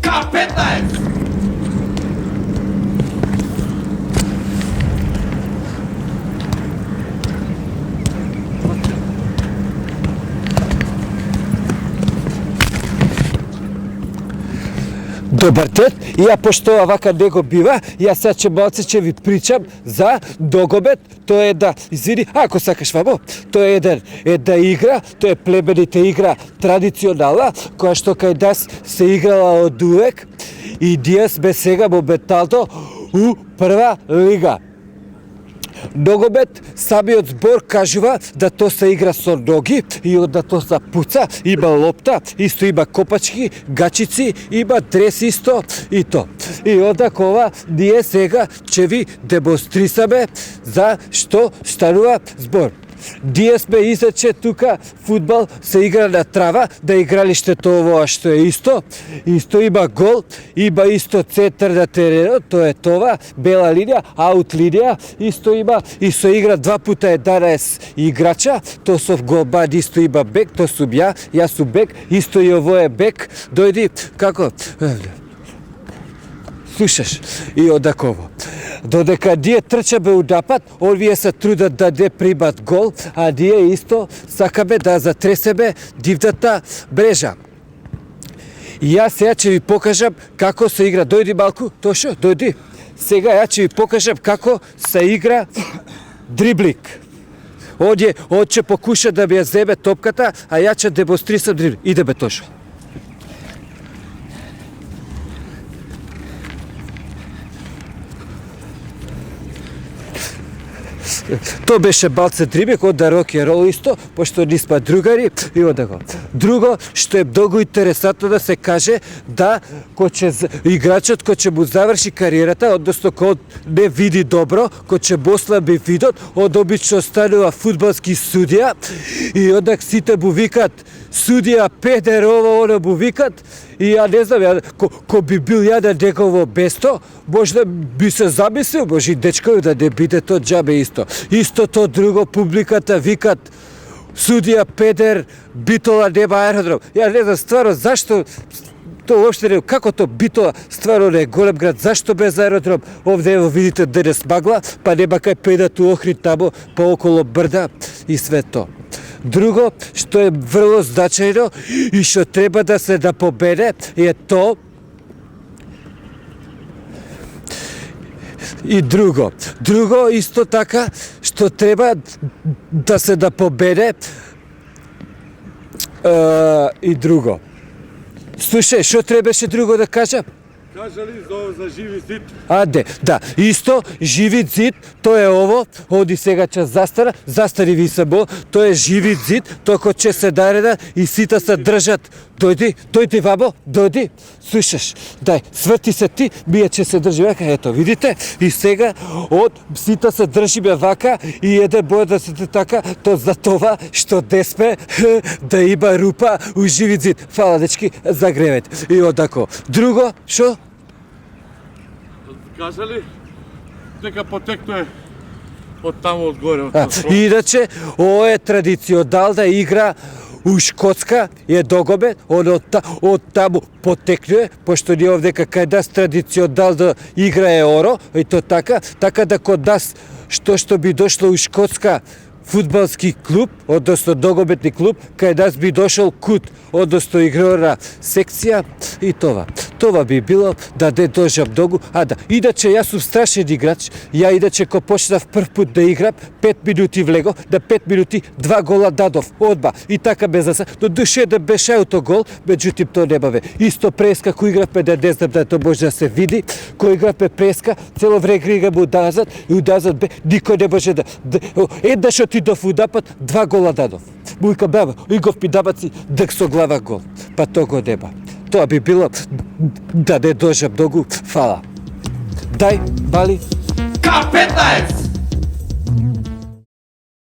K15! Добар ден, ја пошто вака не го бива, ја сега ќе ви причам за Догобет. Тоа е да, извини, ако сакаш вамо, тоа е една игра, тоа е племените игра традиционална, која што кај нас се играла од увек и ние сме сега моментално у прва лига. Ногомет, самиот збор кажува да тоа се игра со ноги и onda тоа се пуца, има лопта, исто има копачки, гачици, има дрес исто и то. И onda кова ние сега ќе ви демонстрисаме за што станува збор. Ние сме изаче тука фудбал се игра на трава, да игралиштето ово што е исто. Исто има гол, има исто центар на теренот, тоа е това, бела линија, аут линија, исто има и се игра 2 пута 11 играча, тоа со голман исто има бек, тоа сум јас сум бек, исто и ово е бек, дојди, како? Слушаш, и одаково. Додека ние трчаме у напад, овие се трудат да не примат гол, а ние исто сакаме да затресеме дивната мрежа. И јас сега ќе ви покажам како се игра. Дојди малку, Тошо, дојди. Сега ја ќе ви покажам како се игра дриблинг. Он ќе покуша да ми ја земе топката, а ја ќе демонстрисам дриблинг. Идеме, Тошо. Тоа беше балце дрибек, онда рок е рол исто, пошто ние сме другари и онда го. Друго, што е многу интересантно да се каже, да играчот кој ќе му заврши кариерата, односно кој не види добро, кој ќе послаби видот, од обично станува фудбалски судија и онда сите му викат судија, педер, ово, оно му викат и ја не знам, кој би бил ја на негово место, можда би се замислил, може и дечкој да не биде тоа џабе исто. Исто то друго, публиката викат судија, педер, Битола нема аеродром. Ја не знам стварно зашто тоа уопште не, како то Битола стварно не е голем град, зашто без аеродром? Овде ево видите денес магла, па нема кај педат у Охрид тамо, па около брда и све тоа. Друго, што е врло значајно и што треба да се да победе е тоа. И друго исто така што треба да се да победе и друго. Слушај, што требаше друго да кажам? Кажа ли за живи зид? Аде, да, исто, живи зид, тоа е ово, оди сега ќе застари ви само, тоа е живи зид, тоа кој ќе се нареда и сите се држат. Дојди вамо, дојди, слушаш, дај, сврти се ти, ние ќе се држи вака, ето, видите, и сега од сите се држиме вака и еден бој да се така, то за това што десме да има рупа у живи зид. Фала, дечки, загревете. И одако. Друго, шо? Кажа ли дека потекнува од таму одгоре? Иначе, ово е традиционална игра у Шкотска, е Догобет, од таму потекнува, пошто ние овдека кај нас традиционална игра е оро, и то така да код нас што би дошло у Шкотска фудбалски клуб, односно ногометни клуб, кај нас би дошол кут, односно игрора секција и това. Това би било да не дожам многу. А да, иначе јас сум страшен играч, ја иначе ко почнав прв пут да играм, 5 минути влего, на 5 минути 2 гола дадов, одма. И така без да се, но душе да беше аутогол, меđutim то не баве. Исто преска, кој игравме, да не знам да то може да се види, кој игравме преска, цело време играме удазат и удазат бе, никој не може да... Еднаш отидов у напад, 2 гола дадов. Му викам, баба, игов ми набаци, дък со глава гол. Па то го нема. Тоа би било да не дожам многу. Фала. Дај, Бали. K15!